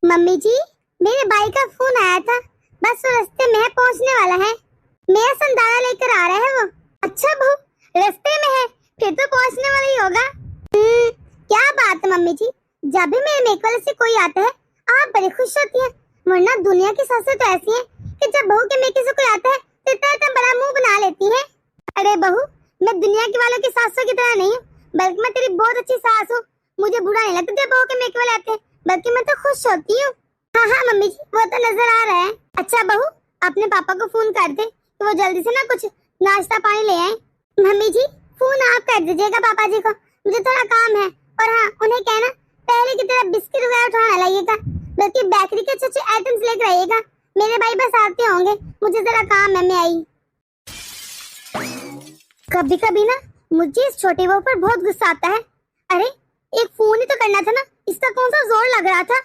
Mummy जी, मेरे भाई का फोन आया था। बस वो रास्ते में है, पहुंचने वाला है। मेरा संदारा लेकर आ रहा है वो। अच्छा बहू, रास्ते में है, फिर तो पहुंचने वाला ही होगा। क्या बात है मम्मी जी, जब भी मेरे मेक वाले से कोई आता है आप बड़ी खुश होती है। वरना दुनिया की सासें तो ऐसी हैं कि जब बहू के मेके से कोई आता है तो इतना बड़ा मुंह बना लेती है। अरे बहू, मैं दुनिया के वालों की सासों की तरह नहीं हूँ, बल्कि मैं तेरी बहुत अच्छी सास हूँ। मुझे बुरा नहीं लगता जब बहू के मेके वाले आते हैं, बल्कि मैं तो खुश होती हूँ। हाँ हाँ मम्मी जी, वो तो नजर आ रहा है। अच्छा बहू, अपने पापा को फोन कर दे कि वो जल्दी से ना कुछ नाश्ता पानी ले आए। मम्मी जी, फोन आप कर दीजिएगा पापा जी को, मुझे थोड़ा काम है। और हाँ, उन्हें कहना पहले की तरह बिस्किट वगैरह उठाना लाइएगा, बल्कि बेकरी के अच्छे आइटम्स लेकर आइएगा। मेरे भाई बस आते होंगे, मुझे जरा काम है, मैं आई। कभी कभी ना मुझे इस छोटे बहू पर बहुत गुस्सा आता है। अरे एक फोन ही तो करना था ना, इसका कौन सा जोर लग रहा था।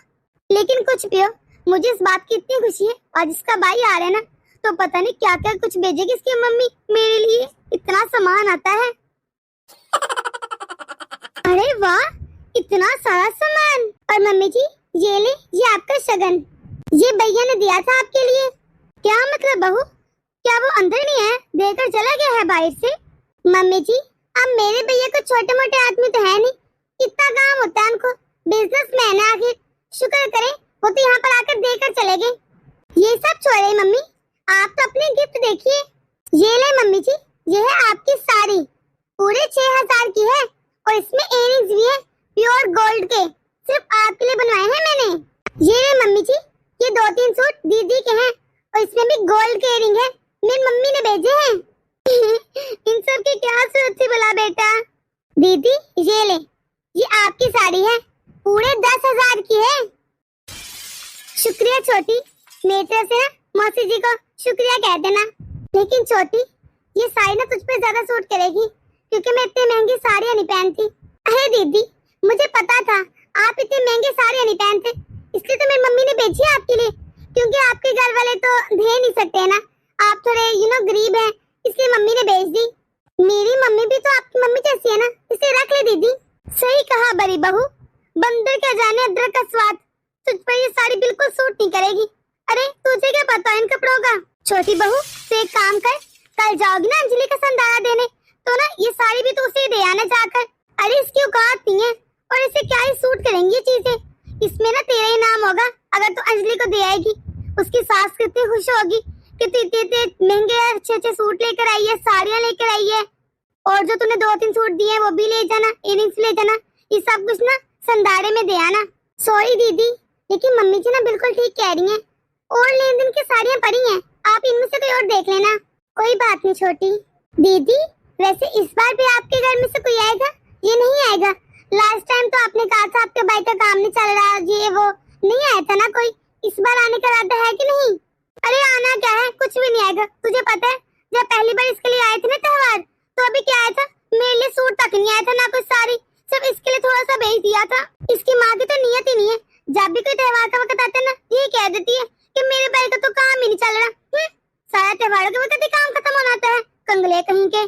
लेकिन कुछ भी हो, मुझे इस बात की इतनी खुशी है आज इसका भाई आ रहा है ना, तो पता नहीं क्या क्या कुछ भेजेगी इसकी मम्मी मेरे लिए। इतना सामान आता है। अरे वाह, इतना सारा सामान। और मम्मी जी, ये ले, ये आपका शगन, ये भैया ने दिया था आपके लिए। क्या मतलब बहू, क्या वो अंदर नहीं है, देकर चला गया है बाहर से? मम्मी जी, अब मेरे भैया को छोटे मोटे आदमी तो है नहीं, इतना काम होता है उनको, बिजनेसमैन है आखिर। शुक्र करें वो तो यहाँ पर आकर देकर चले गए। ये सब छोड़े मम्मी, आप तो अपने गिफ्ट देखिए। ये ले मम्मी जी, ये है आपकी साड़ी, पूरे 6,000 की है, और इसमें इयररिंग्स भी है प्योर गोल्ड के, सिर्फ आपके लिए बनवाए हैं मैंने। ये ले मम्मी जी, ये 2-3 सूट दीदी के हैं, और इसमें भी गोल्ड के इयररिंग है, मेरी मम्मी ने भेजे हैं। इन सब की क्या जरूरत थी भला बेटा। दीदी ये ले, ये आपकी साड़ी है, पूरे 10,000 की है। शुक्रिया छोटी, मेरी तरफ से ना मौसी जी को शुक्रिया कह देना। लेकिन छोटी, ये साड़ी ना तुझ पे ज्यादा सूट करेगी, क्योंकि मैं इतनी महंगी साड़ियाँ नहीं पहनती। अरे दीदी, मुझे पता था आप इतनी महंगी साड़ियाँ नहीं पहनते, इसलिए तो मेरी मम्मी ने भेजी है आपके लिए, क्योंकि आपके घर वाले तो दे नहीं सकते ना, आप थोड़े गरीब हैं, इसलिए मम्मी ने भेज दी। मेरी मम्मी भी तो आपकी मम्मी जैसी है ना, इसे रख ले दीदी। सही कहा बड़ी बहू, बंदर क्या जाने अदरक का स्वाद, तुझ पर ये साड़ी बिल्कुल सूट नहीं करेगी। अरे तुझे क्या पता इन कपड़ों का। छोटी बहू, तो एक काम कर, कल जाओगी ना अंजलि का संदारा देने, तो ना ये साड़ी भी तो उसे दे आना जाकर। अरे इसकी औकात नहीं है, और इसे क्या ही सूट करेंगी ये चीजें। इसमें ना तेरा ही नाम होगा अगर तू अंजलि को दे आएगी। उसकी सास कितनी खुश होगी कि तू इतने महंगे अच्छे सूट लेकर आई है, साड़ियाँ लेकर आई है, और जो तूने 2-3 सूट दिए वो भी ले जाना, इयररिंग्स ले जाना, ये सब कुछ ना संदारे में दे आना। सॉरी दीदी, लेकिन मम्मी जी ना बिल्कुल ठीक कह रही हैं, और लेन देन की साड़ियाँ पड़ी हैं, आप इनमें से कोई और देख लेना। कोई बात नहीं छोटी। दीदी वैसे इस बार भी आपके घर में से कोई आएगा? ये नहीं आएगा, लास्ट टाइम तो आपने कहा था आपके भाई का काम नहीं चल रहा, ये वो, नहीं आया था ना कोई। इस बार आने का इरादा है कि नहीं? अरे आना क्या है, कुछ भी नहीं आएगा। तुझे पता है जब पहली बार इसके लिए आए थे ना त्योहार, तो अभी क्या आया था, मेरे लिए सूट तक नहीं आया था, ना कोई साड़ी, सिर्फ इसके लिए थोड़ा सा भेज दिया था। इसकी माँ की तो नियत ही नहीं है, जब भी कोई त्योहार का वक्त आता है ना, ये कह देती है कि मेरे भाई का तो काम ही नहीं चल रहा। सारा त्योहारों के वक्त ही काम खत्म होना आता है, कंगले कहीं के।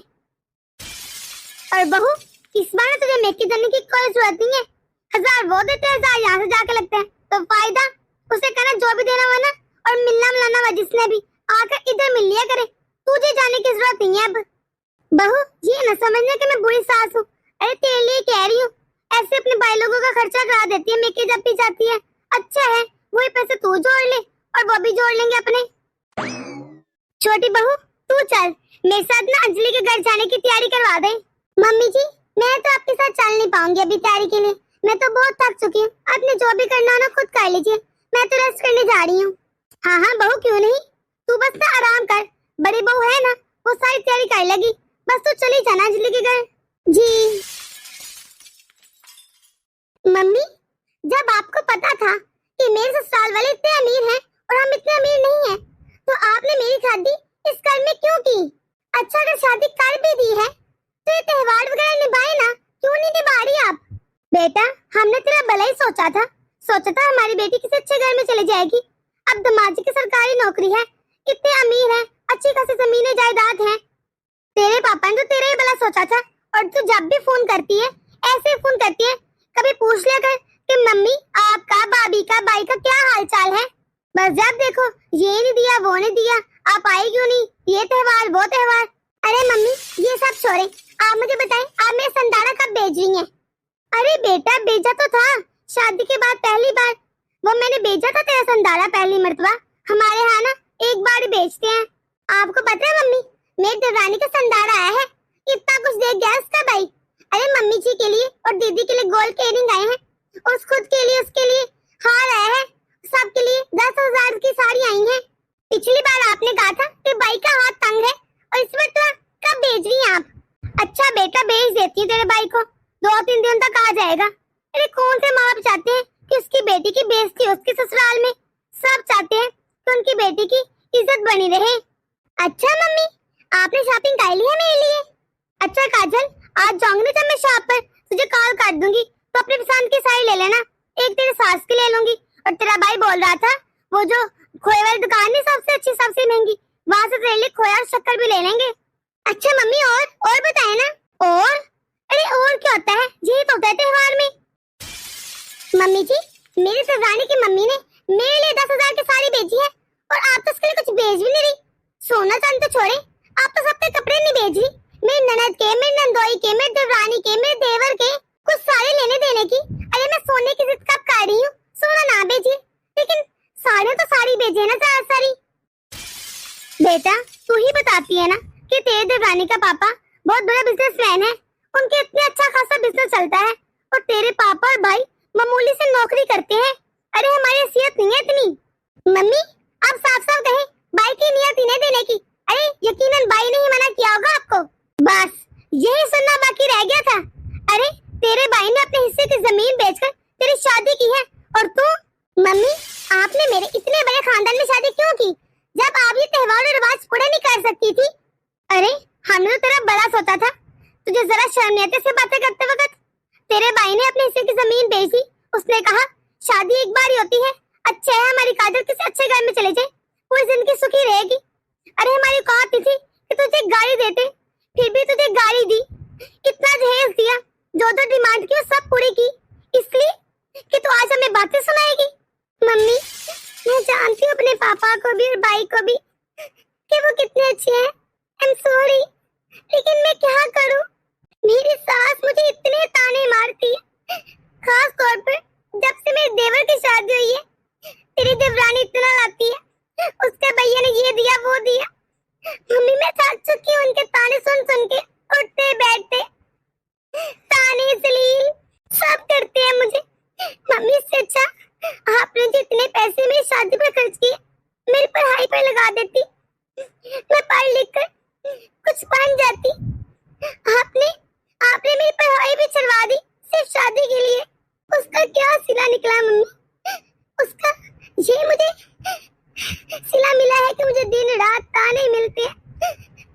और बहू, इस बार तुझे मेके देने की कोई जरूरत नहीं है, 1000 वो देते हैं, 1000 यहाँ से जाके लगते हैं, तो फायदा उसे कहना जो भी देना हुआ ना, और मिलना मिलाना हुआ जिसने भी, आकर इधर मिल लिया करे, तुझे जाने की जरूरत नहीं है अब। बहू ये न समझना कि मैं बुरी सास हूँ, अरे तेरे लिए कह रही हूँ, ऐसे अपने भाई लोगों का खर्चा करा देती है मेके जब भी जाती है। अच्छा है, वही पैसे तू जोड़ ले और वो भी जोड़ लेंगे अपने। छोटी बहू तू चल मेरे साथ ना अंजलि के घर जाने की तैयारी करवा दे। मम्मी जी, मैं तो आपके साथ चल नहीं पाऊंगी अभी तैयारी के लिए, मैं तो बहुत थक चुकी हूँ। आपने जो भी करना हो ना खुद कर लीजिए, मैं तो रेस्ट करने जा रही हूँ। हाँ हाँ बहू, क्यों नहीं, तू बस ना आराम कर, बड़ी बहू है ना, वो सारी तैयारी कर लेगी, बस तू चली जाना अंजलि के घर। जी मम्मी, जब आपको पता था कि मेरे ससुराल वाले इतने अमीर हैं और हम इतने अमीर नहीं हैं, तो आपने मेरी शादी इस घर में क्यों की? अच्छा अगर शादी कर भी दी है तो ये त्योहार वगैरह निभाए ना, क्यों नहीं निभा रही आप? बेटा हमने तेरा भला ही सोचा था हमारी बेटी किसी अच्छे घर में चली जाएगी। अब दमाजी की सरकारी नौकरी है, कितने अमीर हैं, अच्छी खासी जमीनें जायदाद हैं। तेरे पापा ने तो तेरा ही भला सोचा था, और तू जब भी फोन करती है ऐसे फोन करती है, कभी पूछ लिया कर कि मम्मी आपका, भाभी का, भाई का क्या और जब देखो ये नहीं दिया वो नहीं दिया, आप आई क्यों नहीं, ये त्योहार वो त्योहार। अरे मम्मी ये सब छोड़े, आप मुझे बताएं आप मेरा संदारा कब भेज रही हैं? अरे बेटा भेजा तो था शादी के बाद पहली बार, वो मैंने भेजा था तेरा संदारा पहली मर्तबा। हमारे यहाँ ना एक बार ही बेचते हैं। आपको पता है मम्मी मेरी देवरानी का संदारा आया है, इतना कुछ देख गया उसका भाई। अरे मम्मी जी के लिए और दीदी के लिए गोल्ड के इयरिंग आए हैं, उस खुद के लिए उसके लिए हार आया है, सबके लिए 10,000 की साड़ी आई है। पिछली बार आपने कहा था कि भाई का हाथ तंग है और इस बार तो कब भेज रही हैं आप? अच्छा बेटा भेज देती हूँ तेरे भाई को, 2-3 दिन तक आ जाएगा। अरे कौन से माँ बाप चाहते हैं कि उसकी बेटी की बेइज्जती हो उसके ससुराल में? सब चाहते हैं कि उनकी बेटी की इज्जत बनी रहे। अच्छा मम्मी आपने शॉपिंग कर ली है मेरे लिए? अच्छा काजल आज जाऊंगी ना जब मैं शॉप पर तुझे कॉल कर दूंगी तो अपने पसंद की साड़ी ले लेना, एक तेरे सास की ले लूंगी। और तेरा भाई बोल रहा था वो जो खोए वाली दुकान है सबसे अच्छी सबसे महंगी, वहाँ से तेरे लिए खोया और शक्कर भी ले लेंगे। अच्छा मम्मी और बताए ना। और अरे और क्या होता है, यही तो होता है त्योहार में। मम्मी जी मेरी ससुराली की मम्मी ने मेरे लिए 10,000 की साड़ी भेजी है और आप तो उसके लिए कुछ भेज भी नहीं रही। सोना चांदी तो छोड़े, आप तो सबके कपड़े नहीं भेज रही। मेरी ननद के, मेरी नंदोई के, मेरी देवरानी के, मेरे देवर के कुछ साड़ी लेने देने की। अरे मैं सोने की जिद कब कर रही हूँ, सोना ना भेजिए लेकिन साड़ियाँ तो साड़ी भेजे ना सारा सारी। बेटा तू ही बताती है ना कि तेरे देवरानी का पापा बहुत बड़ा बिजनेसमैन है, उनके इतने अच्छा खासा बिजनेस चलता है और तेरे पापा और भाई मामूली से नौकरी करते हैं। अरे हमारी हैसियत नहीं है इतनी। मम्मी आप साफ साफ कहें भाई की नियत ही नहीं देने की। अरे यकीनन भाई ने ही मना किया होगा आपको, बस यही सुनना बाकी रह गया था। अरे तेरे भाई ने अपने हिस्से की जमीन बेचकर तेरी शादी की है और तू? मम्मी आपने मेरे इतने बड़े खानदान में शादी क्यों की जब आप ये त्योहार और रिवाज पूरा नहीं कर सकती थी? अरे हमने तो तेरा बड़ा सोचा था, तुझे जरा शर्म नहीं आती से बातें करते वक्त? तेरे भाई ने अपने हिस्से की जमीन बेच दी, उसने कहा शादी एक बार ही होती है, अच्छा है हमारी काजल किसी अच्छे घर में चले जाए, पूरी जिंदगी सुखी रहेगी। अरे हमारी औकात नहीं थी कि तुझे गाड़ी देते, फिर भी तुझे गाड़ी दी, इतना दहेज दिया, जो जो डिमांड की सब पूरी की, इसलिए कि तू आज हमें बातें सुनाएगी। मम्मी मैं जानती हूँ अपने पापा को भी और भाई को भी कि वो कितने अच्छे हैं, आई एम सॉरी, लेकिन मैं क्या करूँ? मेरी सास मुझे इतने ताने मारती है, खास तौर पर जब से मेरे देवर की शादी हुई है। तेरी देवरानी इतना लाती है, उसके भैया ने ये दिया वो दिया। मम्मी मैं थक चुकी हूँ उनके ताने सुन सुन के, उठते बैठते ताने जलील सब करते हैं मुझे। मम्मी इससे अच्छा आपने जितने पैसे मेरी शादी पर खर्च किए मेरी पढ़ाई पर लगा देती, मैं पढ़ लिख कर कुछ बन जाती। आपने मेरी पढ़ाई भी छुड़वा दी सिर्फ शादी के लिए। उसका क्या सिला निकला मम्मी? उसका ये मुझे सिला मिला है कि मुझे दिन रात ताने मिलते हैं,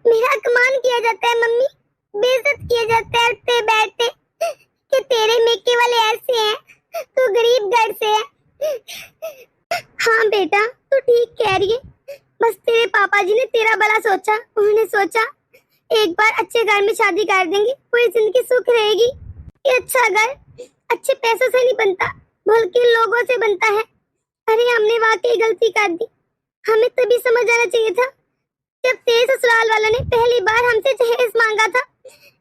मेरा अपमान किया जाता है मम्मी, बेइज्जत किया जाता है उठते बैठते कि तेरे मेके वाले ऐसे हैं, तू गरीब घर से है। हाँ बेटा तू ठीक कह रही है, बस तेरे पापा जी ने तेरा भला सोचा, उन्होंने सोचा एक बार अच्छे घर में शादी कर देंगे, पूरी जिंदगी सुख रहेगी। ये अच्छा घर अच्छे पैसों से नहीं बनता बल्कि लोगों से बनता है। अरे हमने वाकई गलती कर दी, हमें तभी समझ आना चाहिए था जब तेरे ससुराल वालों ने पहली बार हमसे दहेज मांगा था,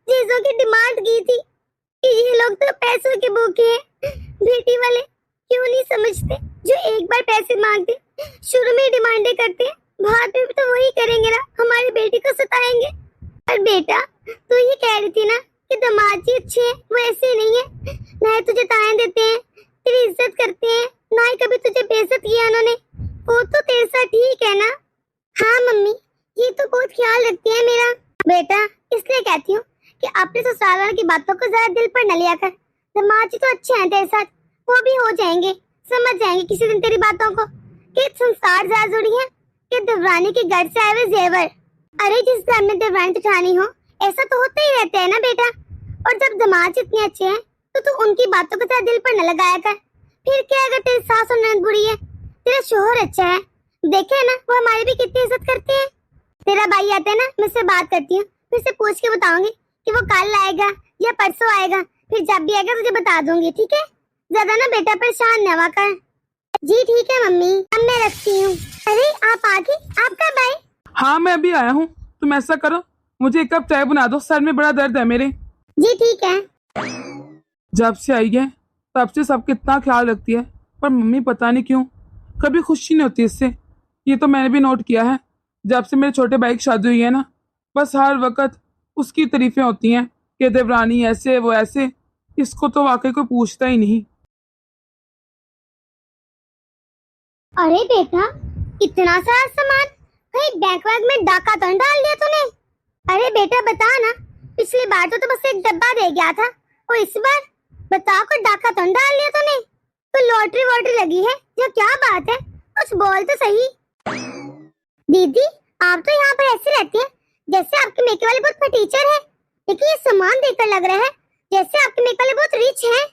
चीजों की डिमांड की थी कि ये लोग तो पैसों के भूखे हैं। बेटी वाले क्यों नहीं समझते, जो एक बार पैसे मांगते शुरू में डिमांडें करते हैं, बाद में भी तो वही करेंगे ना, हमारी बेटी को सताएंगे। और बेटा तू ये कह रही थी ना कि दामाद जी अच्छे हैं, वो ऐसे नहीं है, ना ही तुझे ताने देते हैं, तेरी इज्जत करते हैं, ना ही कभी तुझे बेइज्जत किया उन्होंने, वो तो तेरे साथ ठीक है ना? हाँ मम्मी ये तो बहुत ख्याल रखती है मेरा। बेटा इसलिए कहती हूँ कि अपने ससुराल वालों की बातों को जरा दिल पर न लिया कर, दामाद जी तो अच्छे हैं तेरे साथ, वो भी हो जाएंगे, समझ जाएंगे किसी दिन तेरी बातों को कि संसार ज्यादा जुड़ी है कि देवरानी के घर से आए हुए जेवर। अरे जिस घर में देवरानी जेठानी हो ऐसा तो होता ही रहता है ना बेटा, और जब दामाद इतने अच्छे हैं तो तू उनकी बातों को जरा दिल पर न लगाया कर। फिर क्या अगर तेरी सास और ननद बुरी है, तेरा शोहर अच्छा है, देखे ना वो हमारी भी कितनी इज्जत करते हैं। तेरा भाई आता है ना, मैं उससे बात करती हूँ, फिर से पूछ के बताऊंगी कि वो कल आएगा या परसों आएगा, फिर जब भी आएगा तुझे बता दूंगी, ठीक है? ज्यादा ना बेटा परेशान न हुआ कर। जी ठीक है मम्मी, अब मैं रखती हूँ। अरे आप आ गए, आप कब आए? हाँ मैं अभी आया हूँ। तुम ऐसा करो, मुझे एक कप चाय बना दो, सर में बड़ा दर्द है मेरे। जी ठीक है। जब से आई है तब से सबका इतना ख्याल रखती है, पर मम्मी पता नहीं क्यों कभी खुशी नहीं होती इससे। ये तो मैंने भी नोट किया है। जब से मेरे छोटे भाई की शादी हुई है ना, बस हर वक्त उसकी तारीफें होती हैं कि देवरानी ऐसे वो ऐसे। इसको तो वाकई कोई पूछता ही नहीं। अरे बेटा, इतना सारा सामान, कहीं बैग वैग में डाका तो नहीं डाल दिया तूने? अरे बेटा बता ना, पिछली बार तो बस एक डब्बा दे गया था, और इस बार बता कोई डाका तो नहीं डाल दिया तूने? कोई लॉटरी वॉटरी लगी है या क्या बात है? कुछ बोल तो सही। दीदी आप तो यहाँ पर ऐसे रहती हैं जैसे आपके मेके वाले बहुत टीचर है, लेकिन ये सामान देखकर लग रहा है जैसे आपके मेके वाले बहुत रिच हैं।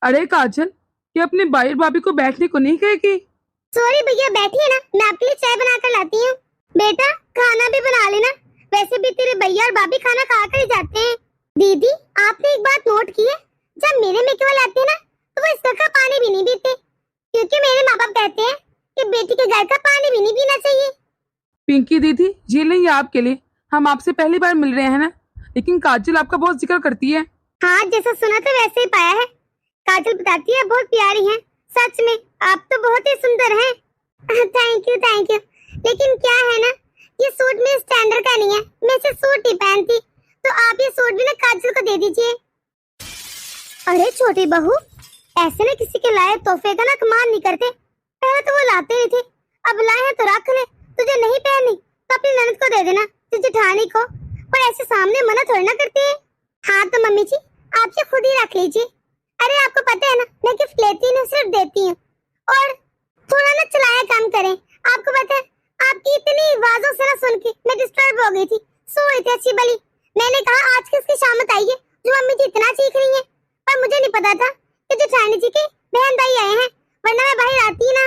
अरे काजल, ये अपने भाई और भाभी को बैठने को नहीं कहेगी? सॉरी भैया, बैठिए ना, मैं आपके लिए चाय बना कर लाती हूँ। बेटा खाना भी बना लेना, वैसे भी तेरे भैया और भाभी खाना खा कर ही जाते हैं। दीदी आपने एक बात नोट की है, जब मेरे मेके वाले आते हैं ना तो वो इस घर का पानी भी नहीं पीते, क्योंकि मेरे माँ बाप कहते हैं कि बेटी के घर का पानी भी नहीं पीना चाहिए। पिंकी दीदी, ये नहीं आपके लिए। हम आपसे पहली बार मिल रहे हैं ना, लेकिन काजल आपका बहुत जिक्र करती है। हाँ जैसा सुना था वैसे ही पाया है। काजल बताती है बहुत प्यारी हैं, सच में आप तो बहुत ही सुंदर हैं। Thank you thank you. लेकिन क्या है ना, ये सूट मेरे स्टैंडर्ड का नहीं है, मैं इसे सूट ही पहनती, तो आप ये सूट भी ना काजल को दे दीजिए। अरे छोटी बहू, ऐसे ना किसी के लाए तोहफे का ना कमाल नहीं करते। पहले तो वो लाते ही थे, अब लाए हैं तो रख ले। तुझे नहीं पहननी तो अपनी ननद को दे देना, तुझे जेठानी को, पर ऐसे सामने मना थोड़ी ना करती है। हाँ तो मम्मी जी आप ये खुद ही रख लीजिए। अरे आपको पता है ना, मैं गिफ्ट लेती नहीं सिर्फ देती हूँ। और थोड़ा ना चलाया काम करें। आपको पता है आपकी इतनी आवाजों से ना सुन के मैं डिस्टर्ब हो गई थी, सो रही थी अच्छी भली। मैंने कहा आज किसकी शामत आई है जो मम्मी जी इतना चीख रही है, पर मुझे नहीं पता था कि जेठानी जी के बहन भाई आए हैं, वरना मैं बाहर आती ना।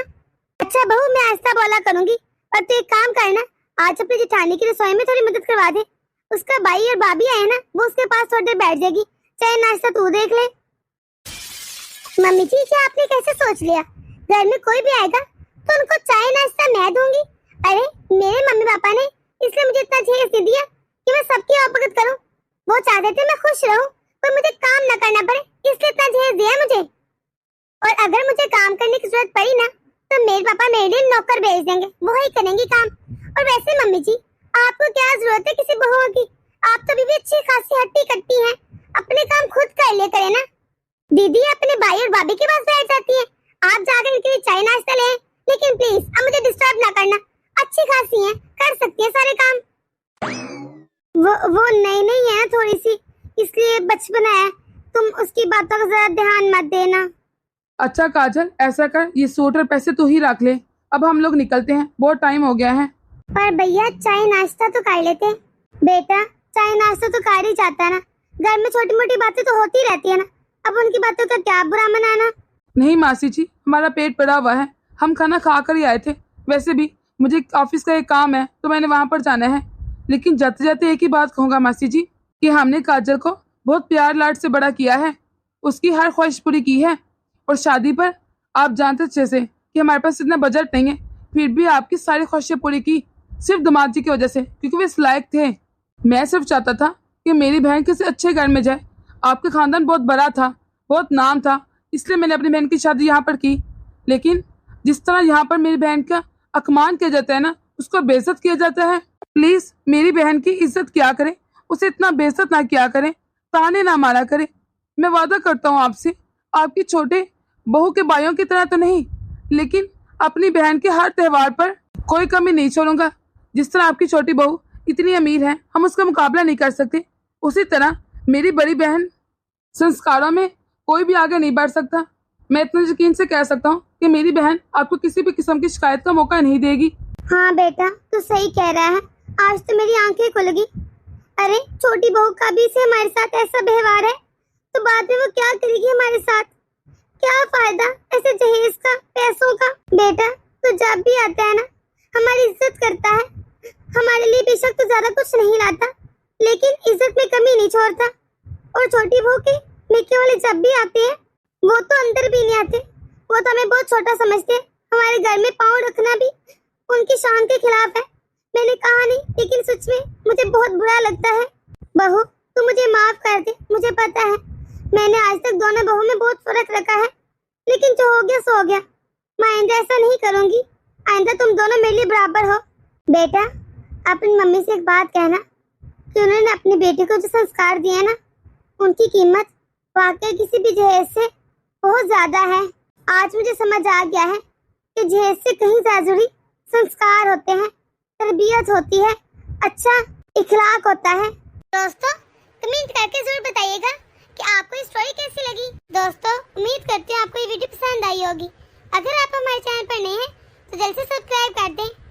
अच्छा बहू, मैं ऐसा बोला करूंगी, पर तू एक काम करना, आज अपनी जेठानी की रसोई में थोड़ी मदद करवा दे। उसका भाई और भाभी आए ना, वो उसके पास थोड़ी देर बैठ जाएगी, चाहे नाश्ता तू देख ले। मम्मी जी क्या आपने कैसे सोच लिया, घर में कोई भी आएगा तो उनको चाय नाश्ता मैं दूंगी? अरे मेरे मम्मी पापा ने इसलिए मुझे इतना झेल दे दिया कि मैं सबकी उपकार करूं। वो चाहते थे मैं खुश रहूं, पर मुझे काम न करना पड़े, इसलिए इतना झेल दिया मुझे। और अगर मुझे काम करने की जरूरत पड़ी ना, तो मेरे पापा मेरे लिए नौकर भेज देंगे, वो ही करेंगे काम। और वैसे मम्मी जी आपको क्या जरूरत है किसी बहू की? आप तो भी अच्छी खासी हट्टी कट्टी हैं, अपने काम खुद कर ले करे ना। दीदी अपने भाई और भाभी के पास बैठ जाती है, आप जाकर इनके लिए चाय नाश्ता ले, लेकिन प्लीज अब मुझे डिस्टर्ब ना करना। अच्छी खासी हैं, कर सकती है सारे काम। वो नई नहीं है थोड़ी सी, इसलिए बचपना है, तुम उसकी बातों का जरा ध्यान मत देना। अच्छा काजल, ऐसा कर, ये सूट और पैसे तू ही रख ले। अब हम लोग निकलते हैं, बहुत टाइम हो गया है। पर भैया चाय नाश्ता तो कर लेते। बेटा चाय नाश्ता तो कर ही जाता है ना, घर में छोटी मोटी बातें तो होती रहती है ना, अब उनकी बातों का क्या बुरा मनाना। नहीं मासी जी, हमारा पेट पड़ा हुआ है, हम खाना खा कर ही आए थे। वैसे भी मुझे ऑफिस का एक काम है तो मैंने वहां पर जाना है। लेकिन जाते जाते एक ही बात कहूंगा मासी जी, कि हमने काजल को बहुत प्यार लाड से बड़ा किया है, उसकी हर ख्वाहिश पूरी की है। और शादी पर आप जानते अच्छे से कि हमारे पास इतना बजट नहीं है, फिर भी आपकी सारी ख्वाहिशें पूरी की, सिर्फ दामाद जी की वजह से, क्योंकि वे इस लायक थे। मैं सिर्फ चाहता था कि मेरी बहन किसी अच्छे घर में जाए। आपका खानदान बहुत बड़ा था, बहुत नाम था, इसलिए मैंने अपनी बहन की शादी यहाँ पर की। लेकिन जिस तरह यहाँ पर मेरी बहन का अपमान किया जाता है ना, उसको बेइज्जत किया जाता है। प्लीज मेरी बहन की इज्जत किया करें, उसे इतना बेइज्जत ना किया करें, ताने ना मारा करें। मैं वादा करता हूँ आपसे, आपकी छोटे बहू के भाइयों की तरह तो नहीं, लेकिन अपनी बहन के हर त्योहार पर कोई कमी नहीं छोड़ूंगा। जिस तरह आपकी छोटी बहू इतनी अमीर है, हम उसका मुकाबला नहीं कर सकते, उसी तरह मेरी बड़ी बहन संस्कारों में कोई भी आगे नहीं बढ़ सकता। मैं इतना यकीन से कह सकता हूँ कि मेरी बहन आपको किसी भी किस्म की शिकायत का मौका नहीं देगी। हाँ बेटा तू सही कह रहा है, आज तो मेरी आंखें खुल गई। अरे छोटी बहू का भी से हमारे साथ ऐसा व्यवहार है, तो बाद में वो क्या करेगी हमारे साथ? क्या फायदा ऐसे जहेज का, पैसों का? बेटा तू जब भी आता है ना, हमारी इज्जत करता है, हमारे लिए बेशक तो ज्यादा कुछ नहीं लाता, लेकिन इज्जत में कमी नहीं छोड़ता। और छोटी बहू के मेके वाले जब भी आते हैं, वो तो अंदर भी नहीं आते, वो तो हमें बहुत छोटा समझते हैं, कि शान के खिलाफ है। मैंने कहा नहीं, लेकिन सच में मुझे बहुत बुरा लगता है। बहू तू मुझे माफ कर दे, मुझे पता है मैंने आज तक दोनों बहू में बहुत फर्क रखा है, लेकिन जो हो गया सो गया। मैं आइंदा ऐसा नहीं करूंगी। आइंदा तुम दोनों मेरे लिए बराबर हो। बेटा अपनी मम्मी से एक बात कहना कि उन्होंने अपनी बेटी को जो संस्कार दिए ना, उनकी कीमत वाकई किसी भी जहेज से बहुत ज्यादा है। आज मुझे समझ आ गया है कि जहेज से कहीं ज्यादा जरूरी संस्कार होते हैं, तरबियत होती है, अच्छा इखलाक होता है। दोस्तों कमेंट करके जरूर बताइएगा कि आपको ये स्टोरी कैसी लगी। दोस्तों उम्मीद करती हूँ आपको ये वीडियो पसंद आई होगी। अगर आप हमारे चैनल पर नए हैं तो जल्दी से सब्सक्राइब कर दें